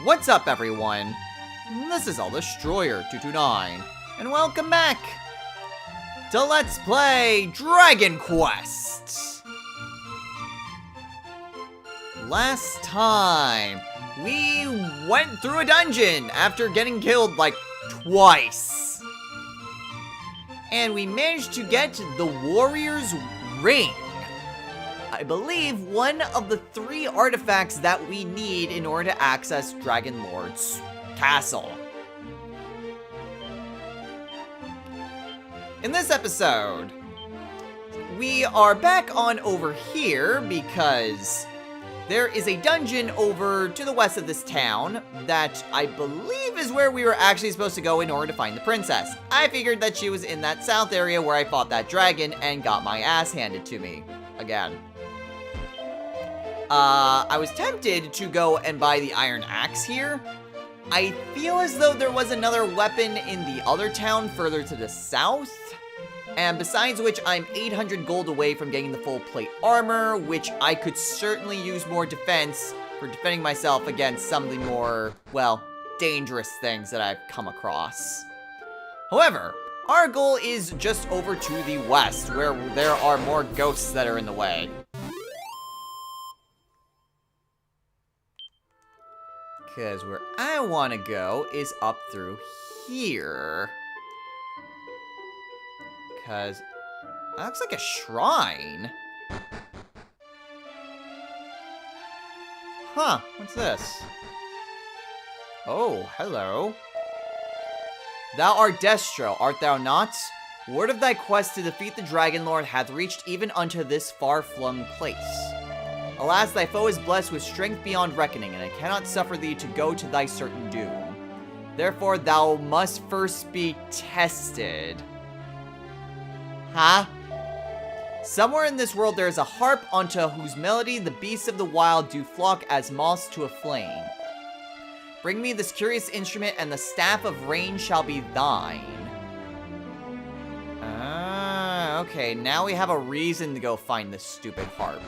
What's up, everyone? This is AllDestroyer229, and welcome back to Let's Play Dragon Quest! Last time, we went through a dungeon after getting killed like twice. And we managed to get the Warrior's Ring. I believe one of the 3 artifacts that we need in order to access Dragon Lord's castle. In this episode, we are back on over here because there is a dungeon over to the west of this town that I believe is where we were actually supposed to go in order to find the princess. I figured that she was in that south area where I fought that dragon and got my ass handed to me again. I was tempted to go and buy the iron axe here. I feel as though there was another weapon in the other town further to the south. And besides which, I'm 800 gold away from getting the full plate armor, which I could certainly use more defense for defending myself against some of the more, well, dangerous things that I've come across. However, our goal is just over to the west, where there are more ghosts that are in the way. Because where I want to go is up through here. Because that looks like a shrine. Huh, what's this? Oh, hello. Thou art Destro, art thou not? Word of thy quest to defeat the Dragon Lord hath reached even unto this far-flung place. Alas, thy foe is blessed with strength beyond reckoning, and I cannot suffer thee to go to thy certain doom. Therefore, thou must first be tested. Huh? Somewhere in this world there is a harp unto whose melody the beasts of the wild do flock as moths to a flame. Bring me this curious instrument, and the staff of rain shall be thine. Okay, now we have a reason to go find this stupid harp.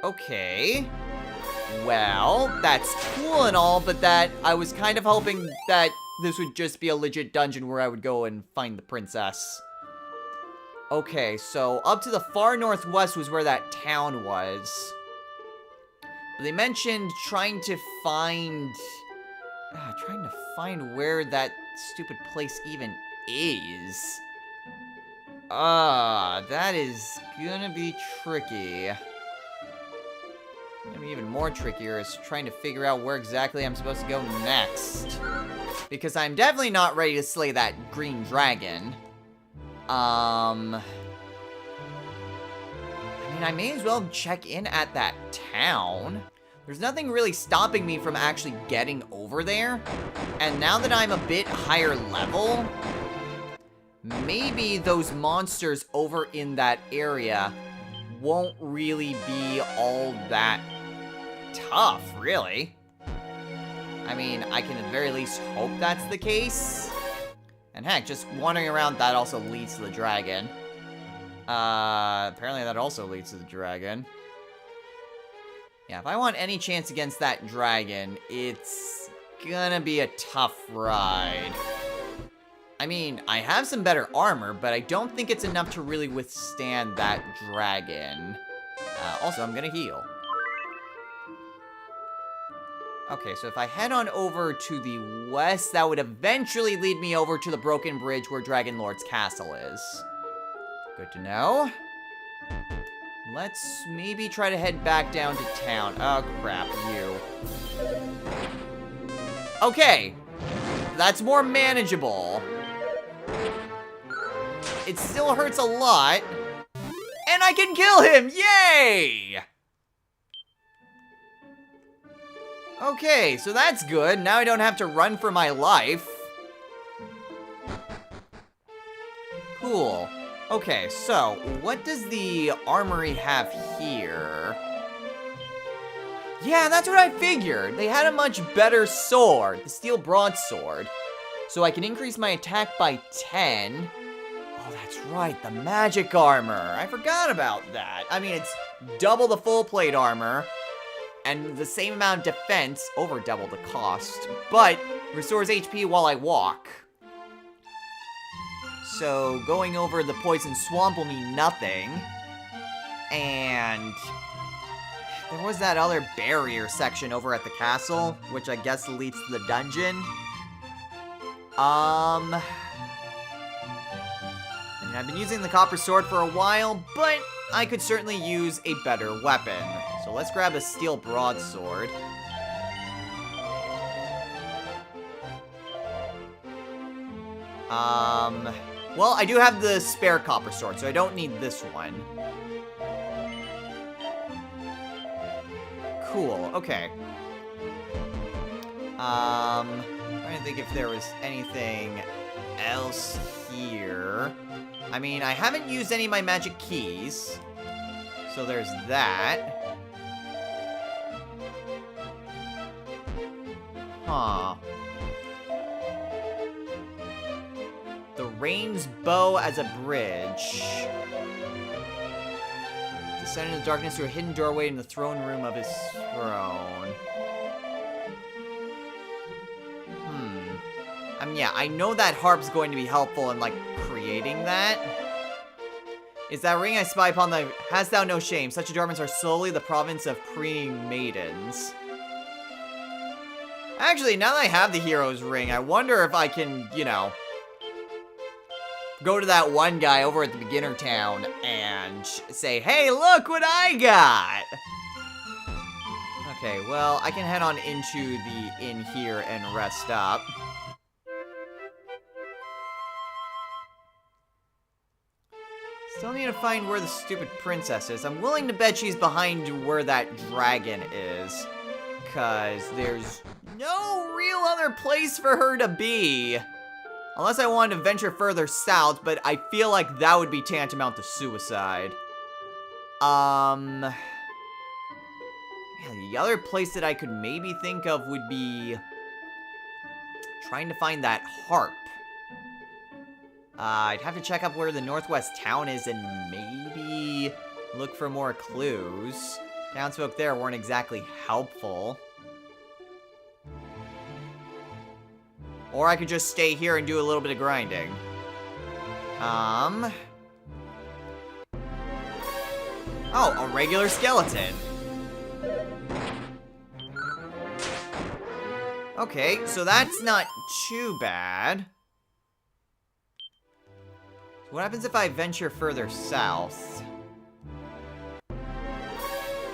Okay. Well, that's cool and all, but I was kind of hoping that this would just be a legit dungeon where I would go and find the princess. Okay, so up to the far northwest was where that town was. They mentioned trying to find where that stupid place even is. That is gonna be tricky. Gonna be even more trickier is trying to figure out where exactly I'm supposed to go next. Because I'm definitely not ready to slay that green dragon. I mean, I may as well check in at that town. There's nothing really stopping me from actually getting over there. And now that I'm a bit higher level, maybe those monsters over in that area won't really be all that tough, really. I mean, I can at the very least hope that's the case. And heck, just wandering around, that also leads to the dragon. Apparently that also leads to the dragon. Yeah, if I want any chance against that dragon, it's gonna be a tough ride. I mean, I have some better armor, but I don't think it's enough to really withstand that dragon. Also, I'm gonna heal. Okay, so if I head on over to the west, that would eventually lead me over to the broken bridge where Dragon Lord's castle is. Good to know. Let's maybe try to head back down to town. Oh, crap, you. Okay, that's more manageable. It still hurts a lot. And I can kill him! Yay! Okay, so that's good. Now I don't have to run for my life. Cool. Okay, so what does the armory have here? Yeah, that's what I figured. They had a much better sword, the steel broadsword. So I can increase my attack by 10. Oh, that's right, the magic armor. I forgot about that. I mean, it's double the full plate armor. and the same amount of defense, over double the cost, but restores HP while I walk. So going over the poison swamp will mean nothing. And there was that other barrier section over at the castle, which I guess leads to the dungeon. And I've been using the copper sword for a while, but I could certainly use a better weapon. So let's grab a steel broadsword. Well, I do have the spare copper sword, so I don't need this one. Cool, okay. I'm trying to think if there was anything else here. I mean, I haven't used any of my magic keys, so there's that. Huh. The Rain's bow as a bridge. Descend into the darkness through a hidden doorway in the throne room of his throne. Yeah, I know that harp's going to be helpful in, like, creating that. Is that ring I spy upon the... Hast thou no shame? Such adornments are solely the province of preening maidens. Actually, now that I have the hero's ring, I wonder if I can, you know, go to that one guy over at the beginner town and say, hey, look what I got! Okay, well, I can head on into the inn here and rest up. Still need to find where the stupid princess is. I'm willing to bet she's behind where that dragon is. Because there's no real other place for her to be. Unless I wanted to venture further south, but I feel like that would be tantamount to suicide. Yeah, the other place that I could maybe think of would be trying to find that harp. I'd have to check up where the northwest town is and maybe look for more clues. Townsfolk there weren't exactly helpful. Or I could just stay here and do a little bit of grinding. Oh, a regular skeleton. Okay, so that's not too bad. What happens if I venture further south?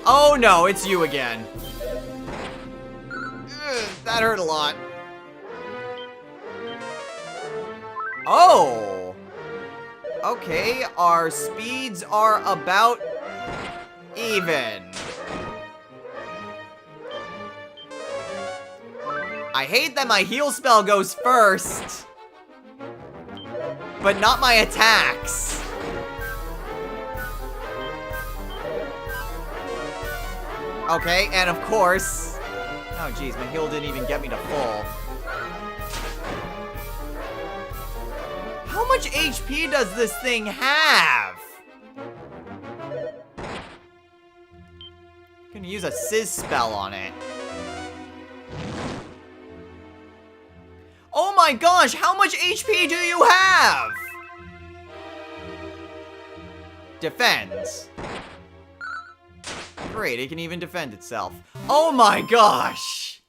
Oh no, it's you again. Ugh, that hurt a lot. Oh! Okay, our speeds are about even. I hate that my heal spell goes first, but not my attacks. Okay, and of course... Oh, geez, my heal didn't even get me to full. How much HP does this thing have? I'm gonna use a Sizz spell on it. Oh my gosh, how much HP do you have? Defends. Great, it can even defend itself. Oh my gosh!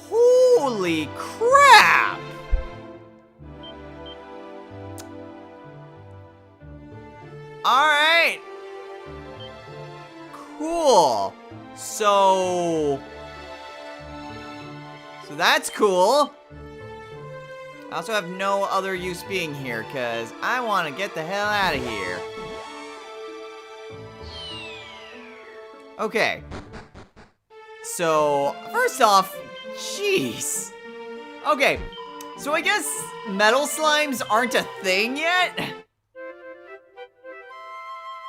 Holy crap! Alright. Cool. So that's cool. I also have no other use being here, because I want to get the hell out of here. Okay. So, first off, jeez. Okay, so I guess metal slimes aren't a thing yet?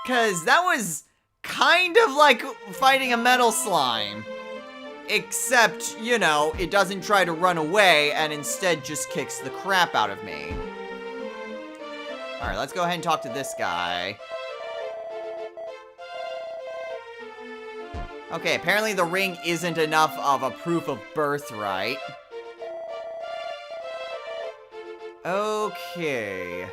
Because that was kind of like fighting a metal slime. Except, you know, it doesn't try to run away and instead just kicks the crap out of me. Alright, let's go ahead and talk to this guy. Okay, apparently the ring isn't enough of a proof of birthright. Okay. I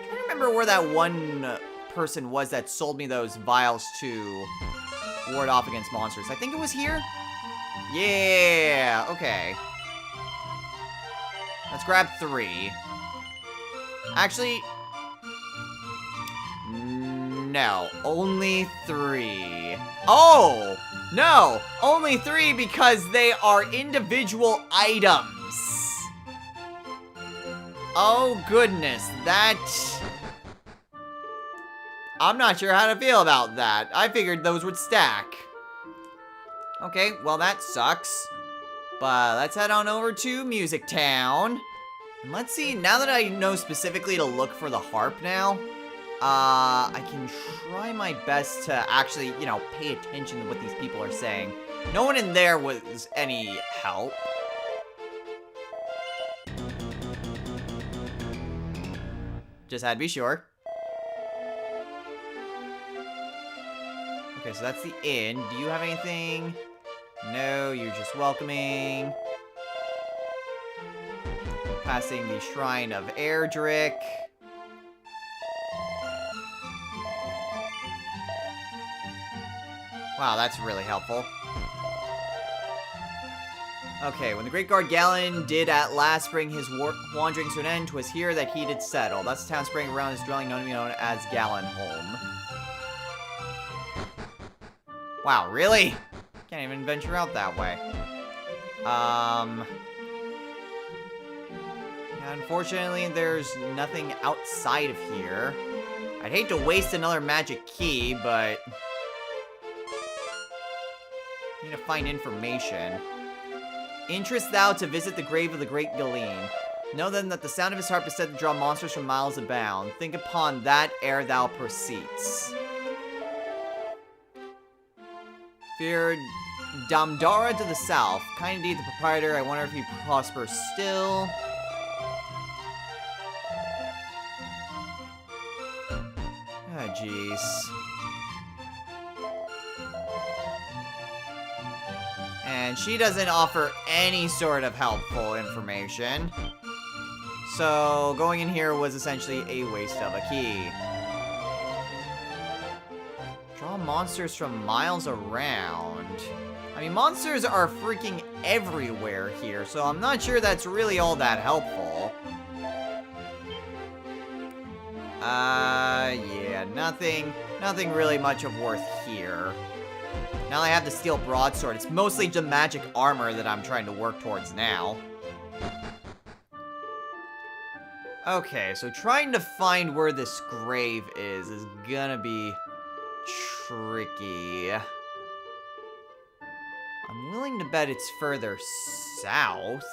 don't remember where that one person was that sold me those vials to ward off against monsters. I think it was here? Yeah, okay. Let's grab 3. Actually, no, only 3. Oh, no, only 3 because they are individual items. Oh, goodness, that... I'm not sure how to feel about that. I figured those would stack. Okay, well, that sucks. But let's head on over to Music Town. And let's see, now that I know specifically to look for the harp now, I can try my best to actually, you know, pay attention to what these people are saying. No one in there was any help. Just had to be sure. Okay, so that's the inn. Do you have anything? No, you're just welcoming. Passing the Shrine of Erdrick. Wow, that's really helpful. Okay, when the Great Guard Galen did at last bring his wanderings to an end, 'twas here that he did settle. Thus the town sprang around his dwelling known as Galenholm. Wow, really? Can't even venture out that way. Yeah, unfortunately, there's nothing outside of here. I'd hate to waste another magic key, but... need to find information. Interest thou to visit the grave of the great Galeen. Know then that the sound of his harp is said to draw monsters from miles abound. Think upon that ere thou proceeds. Feared Damdara to the south. Kind indeed the proprietor. I wonder if he prospers still. Ah, jeez. And she doesn't offer any sort of helpful information. So, going in here was essentially a waste of a key. Draw monsters from miles around. I mean, monsters are freaking everywhere here, so I'm not sure that's really all that helpful. Yeah, nothing really much of worth here. Now I have the steel broadsword. It's mostly the magic armor that I'm trying to work towards now. Okay, so trying to find where this grave is gonna be tricky. I'm willing to bet it's further south.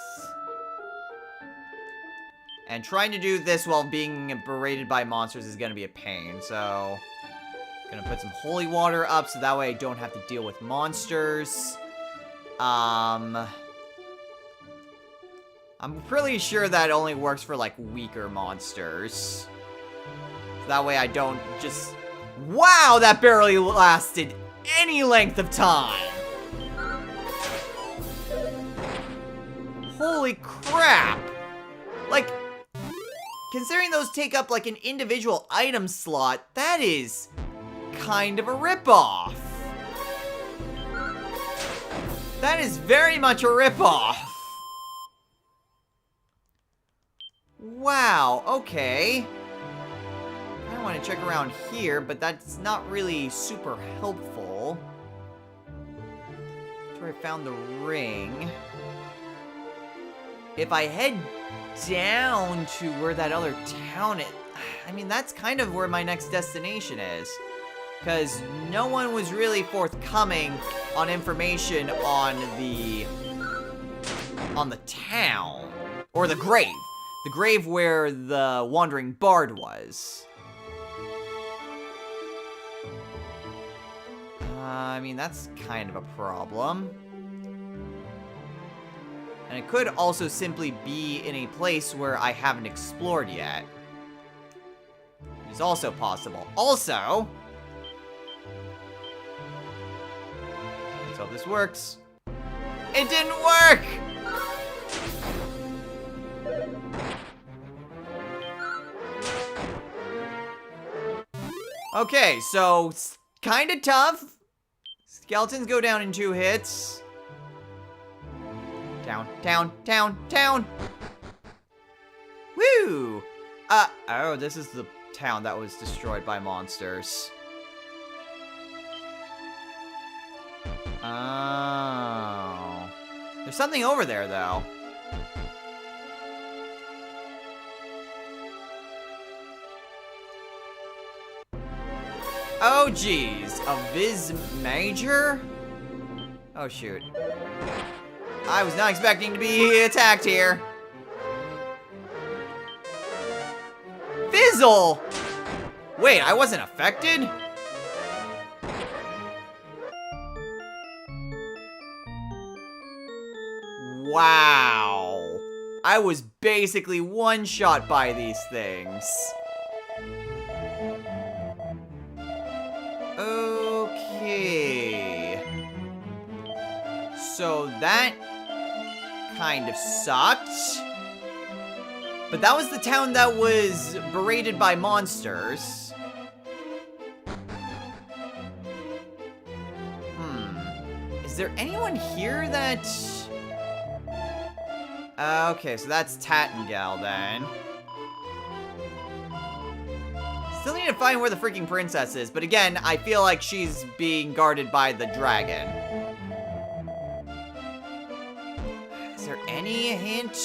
And trying to do this while being berated by monsters is gonna be a pain, so... gonna put some holy water up so that way I don't have to deal with monsters. I'm pretty sure that only works for, like, weaker monsters. So that way I don't just... Wow, that barely lasted any length of time! Holy crap! Like, considering those take up, like, an individual item slot, that is kind of a ripoff. That is very much a ripoff. Wow, okay. I want to check around here, but that's not really super helpful. That's where I found the ring. If I head down to where that other town is, I mean, that's kind of where my next destination is. Because no one was really forthcoming on information on the town. Or the grave. The grave where the Wandering Bard was. I mean, that's kind of a problem. And it could also simply be in a place where I haven't explored yet. Which is also possible. Also... Let's hope this works. It didn't work! Okay, so kind of tough. Skeletons go down in 2 hits. Down, down, down, down. Woo! Oh, this is the town that was destroyed by monsters. Oh. There's something over there, though. Oh, geez. A Viz Major? Oh, shoot. I was not expecting to be attacked here. Fizzle! Wait, I wasn't affected? Wow. I was basically one-shot by these things. Okay. So that kind of sucked. But that was the town that was berated by monsters. Is there anyone here that... Okay, so that's Tattengale then. Still need to find where the freaking princess is, but again, I feel like she's being guarded by the dragon. Is there any hint?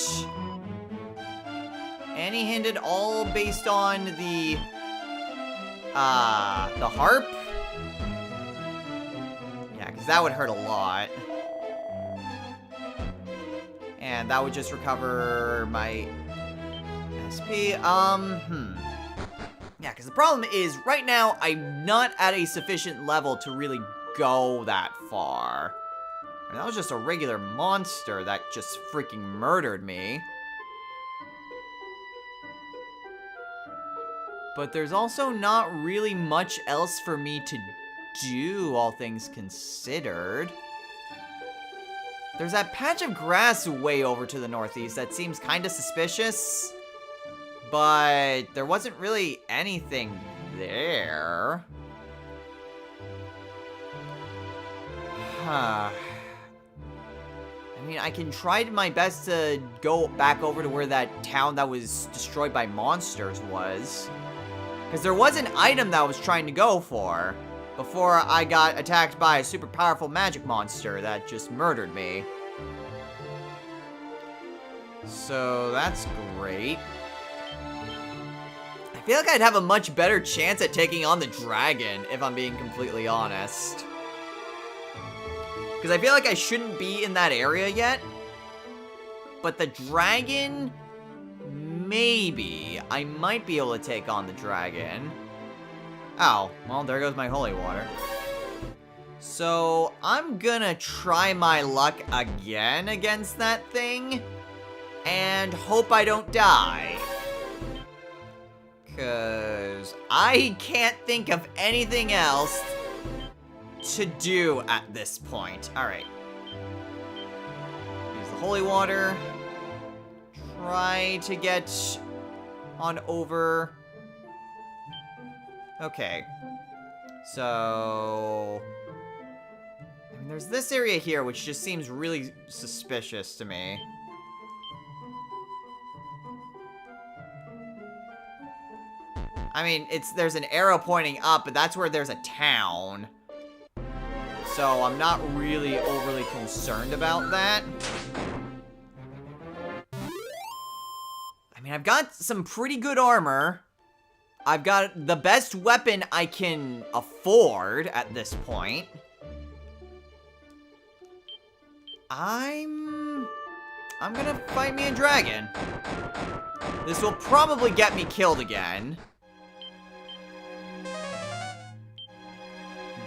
Any hint at all based on the harp? Yeah, because that would hurt a lot. And that would just recover my SP. Yeah, because the problem is, right now, I'm not at a sufficient level to really go that far. And that was just a regular monster that just freaking murdered me. But there's also not really much else for me to do, all things considered. There's that patch of grass way over to the northeast that seems kind of suspicious. But there wasn't really anything there. I mean, I can try my best to go back over to where that town that was destroyed by monsters was. Because there was an item that I was trying to go for before I got attacked by a super powerful magic monster that just murdered me. So that's great. I feel like I'd have a much better chance at taking on the dragon, if I'm being completely honest. Because I feel like I shouldn't be in that area yet. But the dragon, maybe. I might be able to take on the dragon. Oh, well, there goes my holy water. So, I'm gonna try my luck again against that thing. And hope I don't die. Because I can't think of anything else to do at this point. Alright. Use the holy water. Try to get on over. Okay. So... I mean, there's this area here, which just seems really suspicious to me. I mean, there's an arrow pointing up, but that's where there's a town. So I'm not really overly concerned about that. I mean, I've got some pretty good armor. I've got the best weapon I can afford at this point. I'm gonna fight me a dragon. This will probably get me killed again.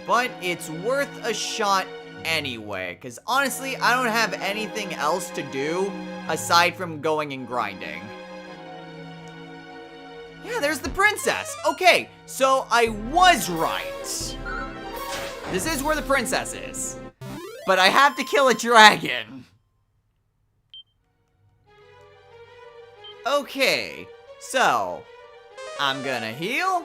But it's worth a shot anyway, because honestly, I don't have anything else to do aside from going and grinding. Yeah, there's the princess. Okay, so I was right. This is where the princess is. but I have to kill a dragon. Okay, so I'm gonna heal.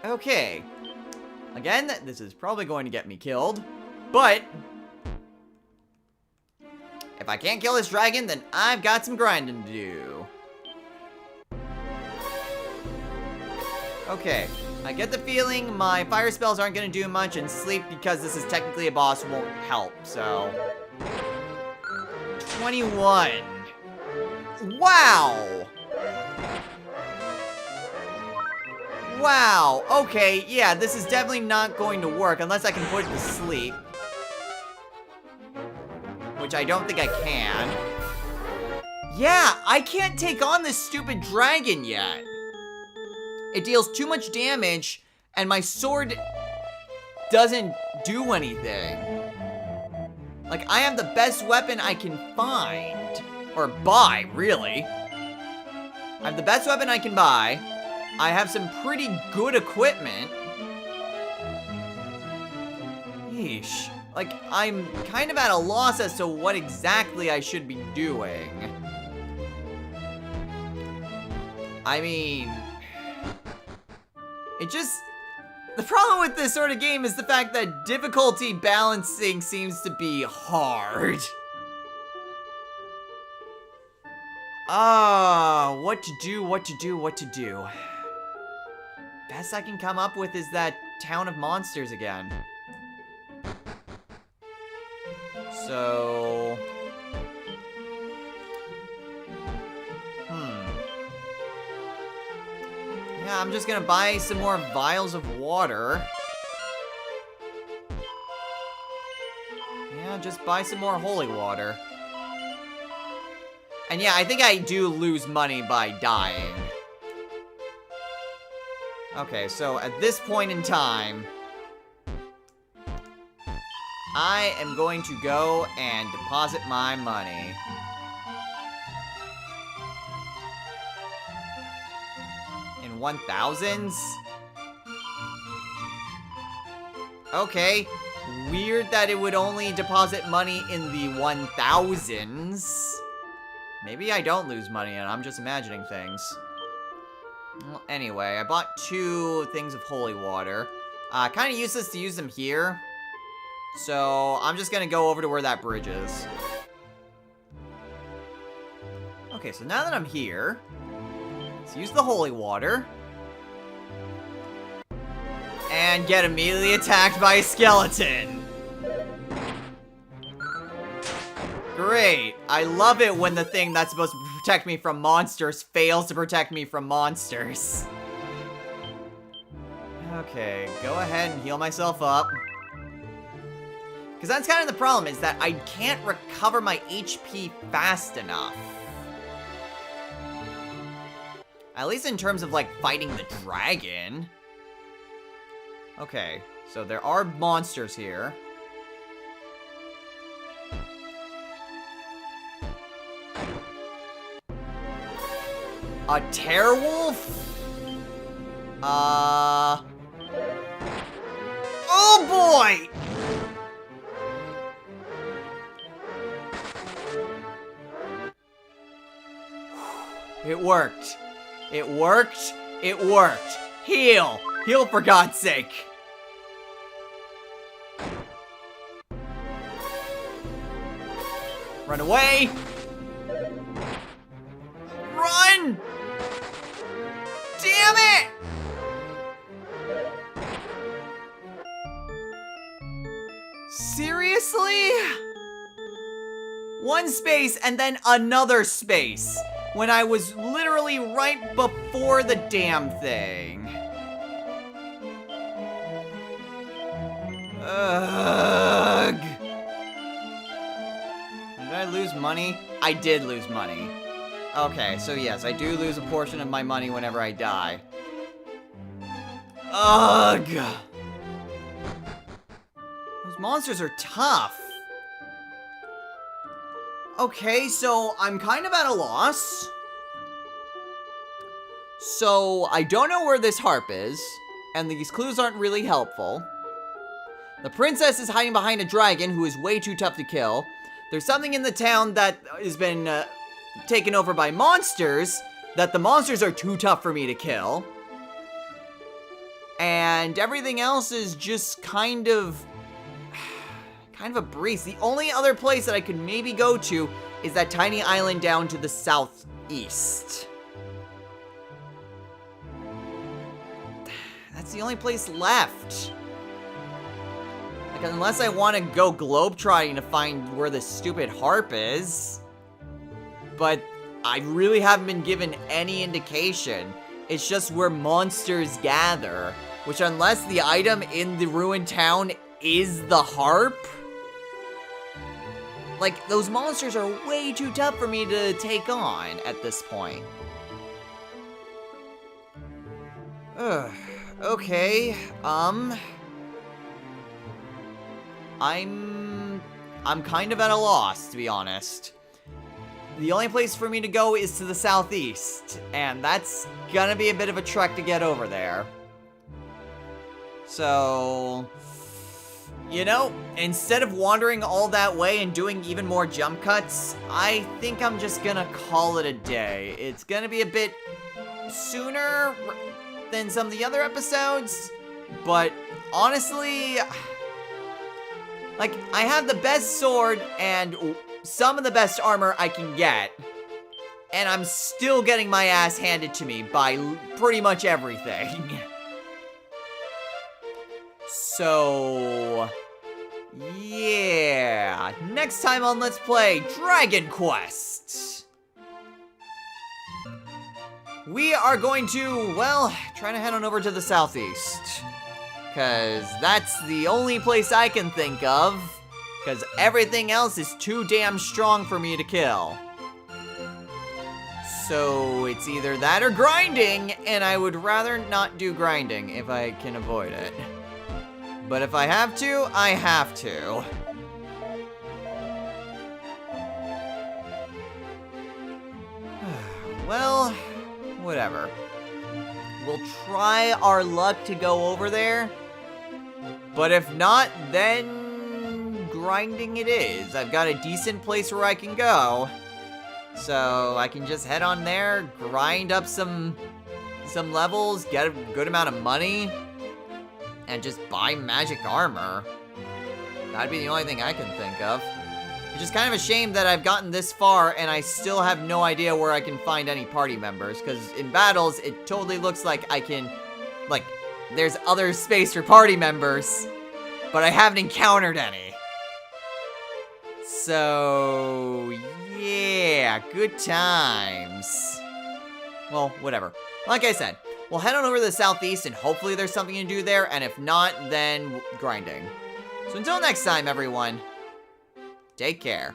Okay. Again, this is probably going to get me killed, but if I can't kill this dragon, then I've got some grinding to do. Okay, I get the feeling my fire spells aren't going to do much, and sleep, because this is technically a boss, won't help, so 21. Wow! Wow, okay, yeah, this is definitely not going to work unless I can put it to sleep. Which I don't think I can. Yeah, I can't take on this stupid dragon yet. It deals too much damage, and my sword doesn't do anything. Like, I have the best weapon I can find. Or buy, really. I have the best weapon I can buy. I have some pretty good equipment. Yeesh. Like, I'm kind of at a loss as to what exactly I should be doing. I mean, it just... The problem with this sort of game is the fact that difficulty balancing seems to be hard. What to do. Best I can come up with is that town of monsters again. So... Yeah, I'm just gonna buy some more vials of water. Yeah, just buy some more holy water. And yeah, I think I do lose money by dying. Okay, so at this point in time, I am going to go and deposit my money. In 1000s? Okay, weird that it would only deposit money in the 1000s. Maybe I don't lose money and I'm just imagining things. Well, anyway, I bought 2 things of holy water. Kind of useless to use them here. So, I'm just gonna go over to where that bridge is. Okay, so now that I'm here, let's use the holy water. And get immediately attacked by a skeleton. Great. I love it when the thing that's supposed to protect me from monsters fails to protect me from monsters. Okay, go ahead and heal myself up. Because that's kind of the problem, is that I can't recover my HP fast enough. At least in terms of, like, fighting the dragon. Okay, so there are monsters here. A Terewolf? Oh boy! It worked. It worked. It worked. Heal. Heal for God's sake. Run away. Run! Damn it! Seriously? One space and then another space. When I was literally right before the damn thing. Ugh. Did I lose money? I did lose money. Okay, so yes, I do lose a portion of my money whenever I die. Ugh. Those monsters are tough. Okay, so I'm kind of at a loss. So I don't know where this harp is. and these clues aren't really helpful. The princess is hiding behind a dragon who is way too tough to kill. There's something in the town that has been taken over by monsters, that the monsters are too tough for me to kill. And everything else is just kind of a breeze. The only other place that I could maybe go to is that tiny island down to the southeast. That's the only place left. Like, unless I want to go globetrotting to find where the stupid harp is. But I really haven't been given any indication. It's just where monsters gather. Which, unless the item in the ruined town is the harp, like, those monsters are way too tough for me to take on at this point. Okay, I'm kind of at a loss, to be honest. The only place for me to go is to the southeast, and that's gonna be a bit of a trek to get over there. So, you know, instead of wandering all that way and doing even more jump cuts, I think I'm just gonna call it a day. It's gonna be a bit sooner than some of the other episodes, but honestly, like, I have the best sword and some of the best armor I can get, and I'm still getting my ass handed to me by pretty much everything. So, yeah, next time on Let's Play Dragon Quest, we are going to, well, try to head on over to the southeast, because that's the only place I can think of, because everything else is too damn strong for me to kill. So, it's either that or grinding, and I would rather not do grinding if I can avoid it. But if I have to, I have to. Well, whatever. We'll try our luck to go over there. But if not, then grinding it is. I've got a decent place where I can go. So I can just head on there, grind up some levels, get a good amount of money, and just buy magic armor. That'd be the only thing I can think of. Which is kind of a shame that I've gotten this far and I still have no idea where I can find any party members. Because in battles, it totally looks like I can, like, there's other space for party members, but I haven't encountered any. So, yeah, good times. Well, whatever. Like I said, we'll head on over to the southeast and hopefully there's something to do there, and if not, then grinding. So until next time, everyone, take care.